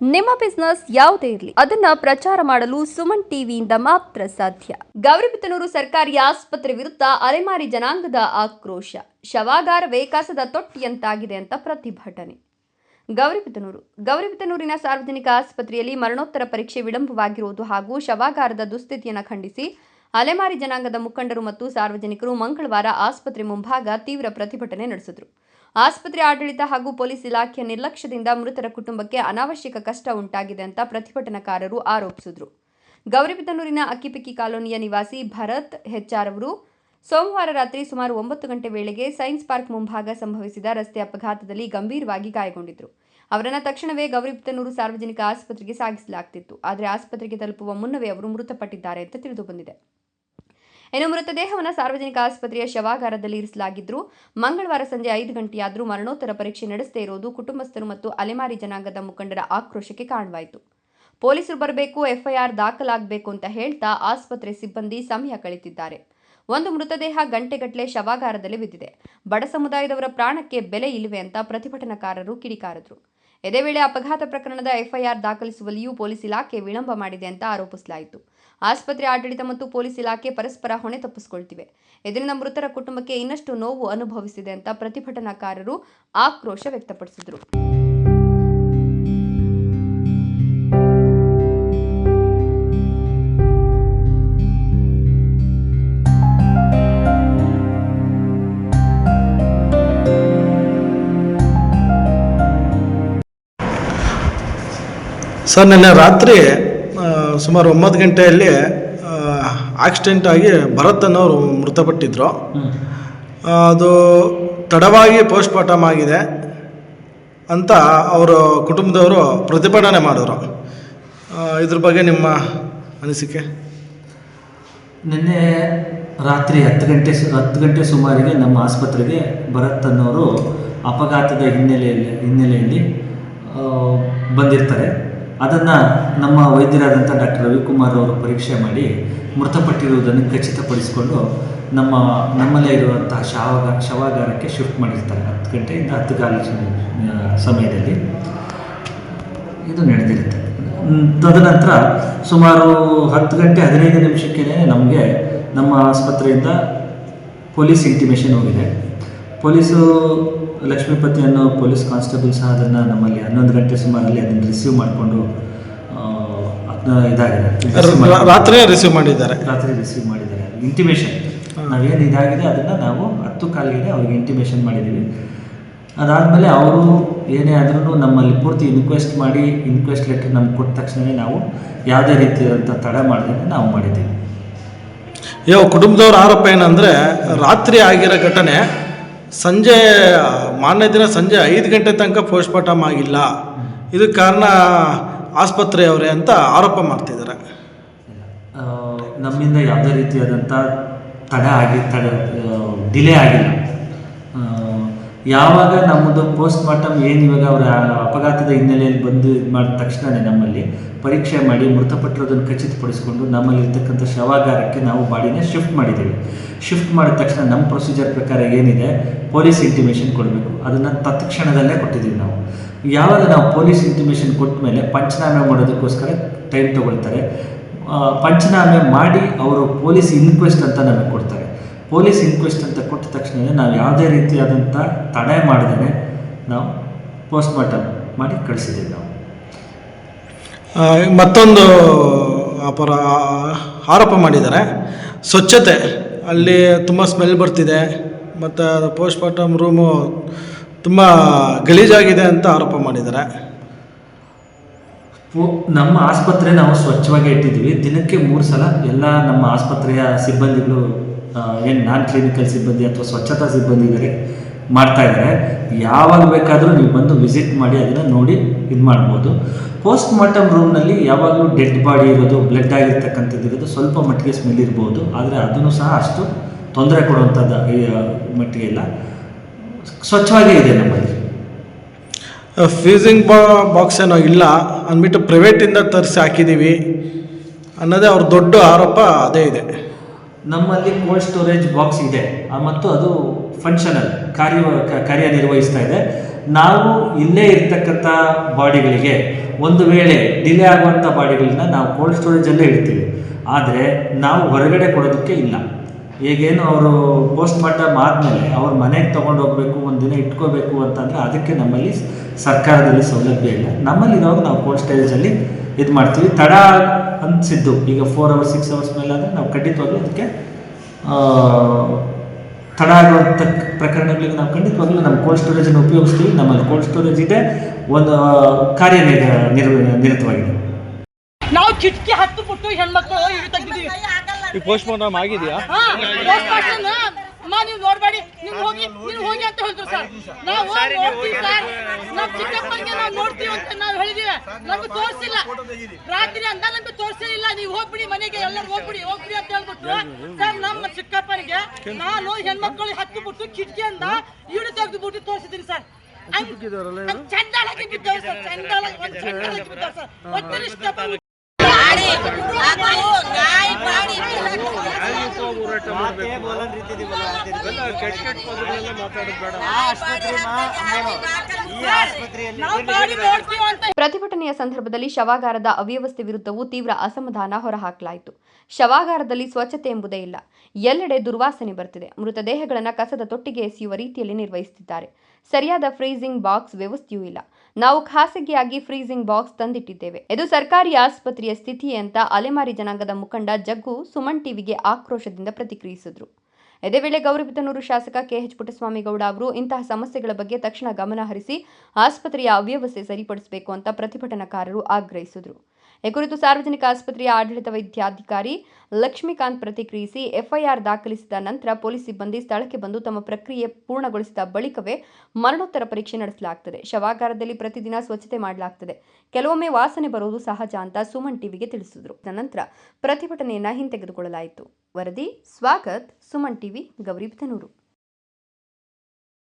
ನಿಮ್ಮ ಬಿಸ್ನೆಸ್ ಯಾವುದೇ ಇರಲಿ ಅದನ್ನ ಪ್ರಚಾರ ಮಾಡಲು ಸುಮನ್ ಟಿವಿಯಿಂದ ಮಾತ್ರ ಸಾಧ್ಯ. ಗೌರಿಬಿದನೂರು ಸರ್ಕಾರಿ ಆಸ್ಪತ್ರೆ ವಿರುದ್ಧ ಅಲೆಮಾರಿ ಜನಾಂಗದ ಆಕ್ರೋಶ. ಶವಾಗಾರವೇ ಕಸದ ತೊಟ್ಟಿಯಂತಾಗಿದೆ ಅಂತ ಪ್ರತಿಭಟನೆ. ಗೌರಿಬಿದನೂರಿನ ಸಾರ್ವಜನಿಕ ಆಸ್ಪತ್ರೆಯಲ್ಲಿ ಮರಣೋತ್ತರ ಪರೀಕ್ಷೆ ವಿಳಂಬವಾಗಿರುವುದು ಹಾಗೂ ಶವಾಗಾರದ ದುಸ್ಥಿತಿಯನ್ನು ಖಂಡಿಸಿ ಅಲೆಮಾರಿ ಜನಾಂಗದ ಮುಖಂಡರು ಮತ್ತು ಸಾರ್ವಜನಿಕರು ಮಂಗಳವಾರ ಆಸ್ಪತ್ರೆ ಮುಂಭಾಗ ತೀವ್ರ ಪ್ರತಿಭಟನೆ ನಡೆಸಿದರು. ಆಸ್ಪತ್ರೆ ಆಡಳಿತ ಹಾಗೂ ಪೊಲೀಸ್ ಇಲಾಖೆಯ ನಿರ್ಲಕ್ಷ್ಯದಿಂದ ಮೃತರ ಕುಟುಂಬಕ್ಕೆ ಅನಾವಶ್ಯಕ ಕಷ್ಟ ಉಂಟಾಗಿದೆ ಅಂತ ಪ್ರತಿಭಟನಾಕಾರರು ಆರೋಪಿಸಿದರು. ಗೌರಿಬಿದನೂರಿನ ಅಕ್ಕಿಪಿಕ್ಕಿ ಕಾಲೋನಿಯ ನಿವಾಸಿ ಭರತ್ ಹೆಚ್ಆರ್ ಅವರು ಸೋಮವಾರ ರಾತ್ರಿ ಸುಮಾರು 9 ಗಂಟೆ ವೇಳೆಗೆ ಸೈನ್ಸ್ ಪಾರ್ಕ್ ಮುಂಭಾಗ ಸಂಭವಿಸಿದ ರಸ್ತೆ ಅಪಘಾತದಲ್ಲಿ ಗಂಭೀರವಾಗಿ ಗಾಯಗೊಂಡಿದ್ದರು. ಅವರನ್ನು ತಕ್ಷಣವೇ ಗೌರಿಬಿದನೂರು ಸಾರ್ವಜನಿಕ ಆಸ್ಪತ್ರೆಗೆ ಸಾಗಿಸಲಾಗುತ್ತಿತ್ತು. ಆದರೆ ಆಸ್ಪತ್ರೆಗೆ ತಲುಪುವ ಮುನ್ನವೇ ಅವರು ಮೃತಪಟ್ಟಿದ್ದಾರೆ ಅಂತ ತಿಳಿದು ಬಂದಿದೆ. ಇನ್ನು ಮೃತದೇಹವನ್ನು ಸಾರ್ವಜನಿಕ ಆಸ್ಪತ್ರೆಯ ಶವಾಗಾರದಲ್ಲಿ ಇರಿಸಲಾಗಿದ್ದು, ಮಂಗಳವಾರ ಸಂಜೆ 5 ಗಂಟೆಯಾದರೂ ಮರಣೋತ್ತರ ಪರೀಕ್ಷೆ ನಡೆಸದೇ ಇರುವುದು ಕುಟುಂಬಸ್ಥರು ಮತ್ತು ಅಲೆಮಾರಿ ಜನಾಂಗದ ಮುಖಂಡರ ಆಕ್ರೋಶಕ್ಕೆ ಕಾರಣವಾಯಿತು. ಪೊಲೀಸರು ಬರಬೇಕು, ಎಫ್ಐಆರ್ ದಾಖಲಾಗಬೇಕು ಅಂತ ಹೇಳ್ತಾ ಆಸ್ಪತ್ರೆ ಸಿಬ್ಬಂದಿ ಸಮಯ ಕಳೆದಿದ್ದಾರೆ. ಒಂದು ಮೃತದೇಹ ಗಂಟೆಗಟ್ಟಲೆ ಶವಾಗಾರದಲ್ಲಿ ಬಿದ್ದಿದೆ. ಬಡ ಸಮುದಾಯದವರ ಪ್ರಾಣಕ್ಕೆ ಬೆಲೆ ಇಲ್ಲವೆ ಅಂತ ಪ್ರತಿಭಟನಾಕಾರರು ಕಿಡಿಕಾರಿದರು. ಇದೇ ವೇಳೆ ಅಪಘಾತ ಪ್ರಕರಣದ ಎಫ್ಐಆರ್ ದಾಖಲಿಸುವಲ್ಲಿಯೂ ಪೊಲೀಸ್ ಇಲಾಖೆ ವಿಳಂಬ ಮಾಡಿದೆ ಅಂತ ಆರೋಪಿಸಲಾಯಿತು. ಆಸ್ಪತ್ರೆ ಆಡಳಿತ ಮತ್ತು ಪೊಲೀಸ್ ಇಲಾಖೆ ಪರಸ್ಪರ ಹೊಣೆ ತಪ್ಪಿಸಿಕೊಳ್ತಿವೆ. ಇದರಿಂದ ಮೃತರ ಕುಟುಂಬಕ್ಕೆ ಇನ್ನಷ್ಟು ನೋವು ಅನುಭವಿಸಿದೆ ಅಂತ ಪ್ರತಿಭಟನಾಕಾರರು ಆಕ್ರೋಶ ವ್ಯಕ್ತಪಡಿಸಿದರು. ಸರ್, ನಿನ್ನೆ ರಾತ್ರಿ ಸುಮಾರು 9 ಗಂಟೆಯಲ್ಲಿ ಆಕ್ಸಿಡೆಂಟ್ ಆಗಿ ಭರತ್ ಅನ್ನೋರು ಮೃತಪಟ್ಟಿದ್ರು. ಅದು ತಡವಾಗಿ ಪೋಸ್ಟ್ಮಾರ್ಟಮ್ ಆಗಿದೆ ಅಂತ ಅವರು ಕುಟುಂಬದವರು ಪ್ರತಿಭಟನೆ ಮಾಡಿದ್ರು. ಇದ್ರ ಬಗ್ಗೆ ನಿಮ್ಮ ಅನಿಸಿಕೆ? ನಿನ್ನೆ ರಾತ್ರಿ 10 ಗಂಟೆ ಸುಮಾರಿಗೆ ನಮ್ಮ ಆಸ್ಪತ್ರೆಗೆ ಭರತ್ ಅನ್ನೋರು ಅಪಘಾತದ ಹಿನ್ನೆಲೆಯಲ್ಲಿ ಬಂದಿರ್ತಾರೆ. ಅದನ್ನು ನಮ್ಮ ವೈದ್ಯರಾದಂಥ ಡಾಕ್ಟರ್ ರವಿಕುಮಾರ್ ಅವರು ಪರೀಕ್ಷೆ ಮಾಡಿ ಮೃತಪಟ್ಟಿರುವುದನ್ನು ಖಚಿತಪಡಿಸಿಕೊಂಡು ನಮ್ಮಲ್ಲೇ ಇರುವಂತಹ ಶವಾಗಾರಕ್ಕೆ ಶಿಫ್ಟ್ ಮಾಡಿರ್ತಾರೆ. 10 ಗಂಟೆಯಿಂದ 10:15 ಸಮಯದಲ್ಲಿ ಇದು ನಡೆದಿರುತ್ತೆ. ತದನಂತರ ಸುಮಾರು 10 ಗಂಟೆ 15 ನಿಮಿಷಕ್ಕೆ ನಮಗೆ ನಮ್ಮ ಆಸ್ಪತ್ರೆಯಿಂದ ಪೊಲೀಸ್ ಇಂಟಿಮೇಷನ್ ಹೋಗಿದೆ. ಪೊಲೀಸು ಲಕ್ಷ್ಮೀಪತಿ ಅನ್ನೋ ಪೊಲೀಸ್ ಕಾನ್ಸ್ಟೇಬಲ್ ಸಹ ಅದನ್ನು ನಮ್ಮಲ್ಲಿ 11 ಗಂಟೆ ಸುಮಾರಲ್ಲಿ ಅದನ್ನು ರಿಸೀವ್ ಮಾಡಿಕೊಂಡು ರಾತ್ರಿ ರಿಸೀವ್ ಮಾಡಿದ್ದಾರೆ ಇಂಟಿಮೇಷನ್. ನಾವೇನು ಇದಾಗಿದೆ ಅದನ್ನು ನಾವು 10 ಕಾಲಿಗೆ ಅವ್ರಿಗೆ ಇಂಟಿಮೇಷನ್ ಮಾಡಿದ್ದೀವಿ. ಅದಾದಮೇಲೆ ಅವರು ಏನೇ ಆದ್ರೂ ನಮ್ಮಲ್ಲಿ ಪೂರ್ತಿ ಇನ್ಕ್ವೆಸ್ಟ್ ಲೆಟರ್ ನಮ್ಗೆ ಕೊಟ್ಟ ತಕ್ಷಣ ನಾವು ಯಾವುದೇ ರೀತಿಯಾದಂಥ ತಡ ಮಾಡದೆ ನಾವು ಮಾಡಿದ್ದೀವಿ. ಕುಟುಂಬದವ್ರ ಆರೋಪ ಏನಂದರೆ, ರಾತ್ರಿ ಆಗಿರೋ ಘಟನೆ ಮಾರನೇ ದಿನ ಸಂಜೆ 5 ಗಂಟೆ ತನಕ ಪೋಸ್ಟ್ಮಾರ್ಟಮ್ ಆಗಿಲ್ಲ, ಇದಕ್ಕೆ ಕಾರಣ ಆಸ್ಪತ್ರೆಯವರೇ ಅಂತ ಆರೋಪ ಮಾಡ್ತಿದ್ದಾರೆ. ನಮ್ಮಿಂದ ಯಾವುದೇ ರೀತಿಯಾದಂಥ ಡಿಲೇ ಆಗಿಲ್ಲ. ಯಾವಾಗ ನಮ್ಮದು ಪೋಸ್ಟ್ಮಾರ್ಟಮ್ ಇವಾಗ ಅವರ ಅಪಘಾತದ ಹಿನ್ನೆಲೆಯಲ್ಲಿ ಬಂದು ಮಾಡಿದ ತಕ್ಷಣ ನಮ್ಮಲ್ಲಿ ಪರೀಕ್ಷೆ ಮಾಡಿ ಮೃತಪಟ್ಟಿರೋದನ್ನು ಖಚಿತಪಡಿಸಿಕೊಂಡು ನಮ್ಮಲ್ಲಿರ್ತಕ್ಕಂಥ ಶವಾಗಾರಕ್ಕೆ ನಾವು ಬಾಡಿನ ಶಿಫ್ಟ್ ಮಾಡಿದ್ದೀವಿ. ಶಿಫ್ಟ್ ಮಾಡಿದ ತಕ್ಷಣ ನಮ್ಮ ಪ್ರೊಸೀಜರ್ ಪ್ರಕಾರ ಏನಿದೆ ಪೊಲೀಸ್ ಇಂಟಿಮೇಷನ್ ಕೊಡಬೇಕು, ಅದನ್ನು ತತ್ಕ್ಷಣದಲ್ಲೇ ಕೊಟ್ಟಿದ್ದೀವಿ ನಾವು. ಯಾವಾಗ ನಾವು ಪೊಲೀಸ್ ಇಂಟಿಮೇಷನ್ ಕೊಟ್ಟ ಮೇಲೆ ಪಂಚನಾಮೆ ಮಾಡೋದಕ್ಕೋಸ್ಕರ ಟೈಮ್ ತೊಗೊಳ್ತಾರೆ. ಪಂಚನಾಮೆ ಮಾಡಿ ಅವರು ಪೊಲೀಸ್ ಇನ್ಕ್ವೆಸ್ಟ್ ಅಂತ ನಮಗೆ ಕೊಡ್ತಾರೆ. ಪೊಲೀಸ್ ಇನ್ಕ್ವೆಸ್ಟ್ ಅಂತ ಕೊಟ್ಟ ತಕ್ಷಣ ನಾವು ಯಾವುದೇ ರೀತಿಯಾದಂಥ ತಡೆ ಮಾಡದೇ ನಾವು ಪೋಸ್ಟ್ಮಾರ್ಟಮ್ ಮಾಡಿ ಕಳಿಸಿದ್ದೀವಿ ನಾವು. ಮತ್ತೊಂದು ಆರೋಪ ಮಾಡಿದ್ದಾರೆ, ಸ್ವಚ್ಛತೆ ಅಲ್ಲಿ ತುಂಬ ಸ್ಮೆಲ್ ಬರ್ತಿದೆ ಮತ್ತು ಪೋಸ್ಟ್ಮಾರ್ಟಮ್ ರೂಮು ತುಂಬ ಗಲೀಜಾಗಿದೆ ಅಂತ ಆರೋಪ ಮಾಡಿದ್ದಾರೆ. ನಮ್ಮ ಆಸ್ಪತ್ರೆ ನಾವು ಸ್ವಚ್ಛವಾಗಿ ಇಟ್ಟಿದ್ದೀವಿ. ದಿನಕ್ಕೆ 3 ಸಲ ಎಲ್ಲ ನಮ್ಮ ಆಸ್ಪತ್ರೆಯ ಸಿಬ್ಬಂದಿಗಳು ಏನು ನಾನ್ ಕ್ಲಿನಿಕಲ್ ಸಿಬ್ಬಂದಿ ಅಥವಾ ಸ್ವಚ್ಛತಾ ಸಿಬ್ಬಂದಿ ಮಾಡ್ತಾ ಇದ್ದಾರೆ. ಯಾವಾಗ ಬೇಕಾದರೂ ನೀವು ಬಂದು ವಿಸಿಟ್ ಮಾಡಿ ಅದನ್ನು ನೋಡಿ ಇದು ಮಾಡ್ಬೋದು. ಪೋಸ್ಟ್ಮಾರ್ಟಮ್ ರೂಮ್ನಲ್ಲಿ ಯಾವಾಗಲೂ ಡೆಡ್ ಬಾಡಿ ಇರೋದು, ಬ್ಲಡ್ ಆಗಿರ್ತಕ್ಕಂಥದ್ದು ಇರೋದು ಸ್ವಲ್ಪ ಮಟ್ಟಿಗೆ ಸ್ಮೆಲ್ ಇರ್ಬೋದು. ಆದರೆ ಅದನ್ನು ಸಹ ಅಷ್ಟು ತೊಂದರೆ ಕೊಡುವಂಥದ್ದು ಮಟ್ಟಿಗೆ ಇಲ್ಲ, ಸ್ವಚ್ಛವಾಗೇ ಇದೆ ನಮ್ಮಲ್ಲಿ. ಫ್ರೀಸಿಂಗ್ ಬಾಕ್ಸ್ ಏನೋ ಇಲ್ಲ ಅಂದ್ಬಿಟ್ಟು ಪ್ರೈವೇಟಿಂದ ತರಿಸಿ ಹಾಕಿದ್ದೀವಿ ಅನ್ನೋದೇ ಅವ್ರ ದೊಡ್ಡ ಆರೋಪ ಅದೇ ಇದೆ. ನಮ್ಮಲ್ಲಿ ಕೋಲ್ಡ್ ಸ್ಟೋರೇಜ್ ಬಾಕ್ಸ್ ಇದೆ ಮತ್ತು ಅದು ಫಂಕ್ಷನಲ್ ಕಾರ್ಯನಿರ್ವಹಿಸ್ತಾ ಇದೆ. ನಾವು ಇಲ್ಲೇ ಇರ್ತಕ್ಕಂಥ ಬಾಡಿಗಳಿಗೆ ಒಂದು ವೇಳೆ ಡಿಲೇ ಆಗುವಂಥ ಬಾಡಿಗಳನ್ನ ನಾವು ಕೋಲ್ಡ್ ಸ್ಟೋರೇಜಲ್ಲೇ ಇಡ್ತೀವಿ. ಆದರೆ ನಾವು ಹೊರಗಡೆ ಕೊಡೋದಕ್ಕೆ ಇಲ್ಲ. ಈಗೇನು ಅವರು ಪೋಸ್ಟ್ ಮಾರ್ಟಮ್ ಆದಮೇಲೆ ಅವ್ರ ಮನೆಗೆ ತೊಗೊಂಡು ಹೋಗಬೇಕು, ಒಂದು ದಿನ ಇಟ್ಕೋಬೇಕು ಅಂತಂದರೆ ಅದಕ್ಕೆ ನಮ್ಮಲ್ಲಿ ಸರ್ಕಾರದಲ್ಲಿ ಸೌಲಭ್ಯ ಇಲ್ಲ. ನಮ್ಮಲ್ಲಿರುವಾಗ ನಾವು ಕೋಲ್ಡ್ ಸ್ಟೋರೇಜಲ್ಲಿ ಇದು ಮಾಡ್ತೀವಿ. ತಡ ಅನಿಸಿದ್ದು ಈಗ 4 hours 6 hours ಮೇಲಾದರೆ ನಾವು ಖಂಡಿತವಾಗ್ಲೂ ಅದಕ್ಕೆ ತಡ ಆಗುವಂಥ ಪ್ರಕರಣಗಳಿಗೆ ನಾವು ಖಂಡಿತವಾಗ್ಲೂ ನಮ್ಮ ಕೋಲ್ಡ್ ಸ್ಟೋರೇಜನ್ನು ಉಪಯೋಗಿಸ್ತೀವಿ. ನಮ್ಮಲ್ಲಿ ಕೋಲ್ಡ್ ಸ್ಟೋರೇಜ್ ಇದೆ, ಒಂದು ನಿರತವಾಗಿದೆ. ನಾವು ಕಿಟಕಿ ಹತ್ತು ಬಿಟ್ಟು ಹೆಣ್ಮಕ್ಳು ಇಡು ತೆಗ್ದಿದ್ದೀವಿ. ಈ ಪೋಸ್ಟ್ ಮಾರ್ಟಮ್ ಆಗಿದೆಯಾ? ನೀವು ನೋಡ್ಬೇಡಿ, ನೀವು ಹೋಗಿ ಅಂತ ಹೇಳಿದ್ರು ಸರ್. ನಾವು ನೋಡ್ತೀವಿ ಸರ್, ನಾವು ಚಿಕ್ಕಪ್ಪನಿಗೆ ನಾವು ನೋಡ್ತೀವಿ ಅಂತ ನಾವು ಹೇಳಿದೀವಿ. ನಮ್ಗೆ ತೋರಿಸಿಲ್ಲ, ರಾತ್ರಿ ಅಂತ ನಮ್ಗೆ ತೋರಿಸಿಲ್ಲ. ನೀವು ಹೋಗ್ಬಿಡಿ ಮನೆಗೆ, ಎಲ್ಲರೂ ಹೋಗ್ಬಿಡಿ ಅಂತ ಹೇಳ್ಬಿಟ್ಟು ಸರ್ ನಮ್ಮ ಚಿಕ್ಕಪ್ಪನಿಗೆ ನಾನು ಹೆಣ್ಮಕ್ಳು ಹತ್ತು ಬಿಟ್ಟು ಕಿಟಕಿಯಿಂದ ಇಡು ತೆಗೆದು ಬಿಟ್ಟು ತೋರಿಸಿದ್ದೀನಿ ಸರ್. ಚಂದಾಳಾಗಿ ಬಿದ್ದವ್ರು ಸರ್, ಚಂದಾಳಾಗಿ ಬಿದ್ದವ್ರು ಸರ್. ಒತ್ತರಿಷ್ಟ ಪ್ರತಿಭಟನೆಯ ಸಂದರ್ಭದಲ್ಲಿ ಶವಾಗಾರದ ಅವ್ಯವಸ್ಥೆ ವಿರುದ್ಧವೂ ತೀವ್ರ ಅಸಮಾಧಾನ ಹೊರಹಾಕಲಾಯಿತು. ಶವಾಗಾರದಲ್ಲಿ ಸ್ವಚ್ಛತೆ ಎಂಬುದೇ ಇಲ್ಲ, ಎಲ್ಲೆಡೆ ದುರ್ವಾಸನೆ ಬರ್ತಿದೆ. ಮೃತದೇಹಗಳನ್ನು ಕಸದ ತೊಟ್ಟಿಗೆ ಎಸೆಯುವ ರೀತಿಯಲ್ಲಿ ನಿರ್ವಹಿಸುತ್ತಿದ್ದಾರೆ. ಸರಿಯಾದ ಫ್ರೀಸಿಂಗ್ ಬಾಕ್ಸ್ ವ್ಯವಸ್ಥೆಯೂ ಇಲ್ಲ. ನಾವು ಖಾಸಗಿಯಾಗಿ ಫ್ರೀಸಿಂಗ್ ಬಾಕ್ಸ್ ತಂದಿಟ್ಟಿದ್ದೇವೆ. ಇದು ಸರ್ಕಾರಿ ಆಸ್ಪತ್ರೆಯ ಸ್ಥಿತಿ ಅಂತ ಅಲೆಮಾರಿ ಜನಾಂಗದ ಮುಖಂಡ ಜಗ್ಗು ಸುಮನ್ ಟಿವಿಗೆ ಆಕ್ರೋಶದಿಂದ ಪ್ರತಿಕ್ರಿಯಿಸಿದರು. ಇದೇ ವೇಳೆ ಗೌರಿಬಿದನೂರು ಶಾಸಕ ಕೆಎಚ್ ಪುಟ್ಟಸ್ವಾಮಿಗೌಡ ಅವರು ಇಂತಹ ಸಮಸ್ಯೆಗಳ ಬಗ್ಗೆ ತಕ್ಷಣ ಗಮನ ಹರಿಸಿ ಆಸ್ಪತ್ರೆಯ ಅವ್ಯವಸ್ಥೆ ಸರಿಪಡಿಸಬೇಕು ಅಂತ ಪ್ರತಿಭಟನಾಕಾರರು ಆಗ್ರಹಿಸಿದರು. ಈ ಕುರಿತು ಸಾರ್ವಜನಿಕ ಆಸ್ಪತ್ರೆಯ ಆಡಳಿತ ವೈದ್ಯಾಧಿಕಾರಿ ಲಕ್ಷ್ಮೀಕಾಂತ್ ಪ್ರತಿಕ್ರಿಯಿಸಿ, ಎಫ್ಐಆರ್ ದಾಖಲಿಸಿದ ನಂತರ ಪೊಲೀಸ್ ಸಿಬ್ಬಂದಿ ಸ್ಥಳಕ್ಕೆ ಬಂದು ತಮ್ಮ ಪ್ರಕ್ರಿಯೆ ಪೂರ್ಣಗೊಳಿಸಿದ ಬಳಿಕವೇ ಮರಣೋತ್ತರ ಪರೀಕ್ಷೆ ನಡೆಸಲಾಗುತ್ತದೆ. ಶವಾಗಾರದಲ್ಲಿ ಪ್ರತಿದಿನ ಸ್ವಚ್ಛತೆ ಮಾಡಲಾಗುತ್ತದೆ. ಕೆಲವೊಮ್ಮೆ ವಾಸನೆ ಬರುವುದು ಸಹಜ ಅಂತ ಸುಮನ್ ಟಿವಿಗೆ ತಿಳಿಸಿದರು. ನಂತರ ಪ್ರತಿಭಟನೆಯನ್ನ ಹಿಂತೆಗೆದುಕೊಳ್ಳಲಾಯಿತು. ವರದಿ ಸ್ವಾಗತ್, ಸುಮನ್ ಟಿವಿ, ಗೌರಿಬಿದನೂರು.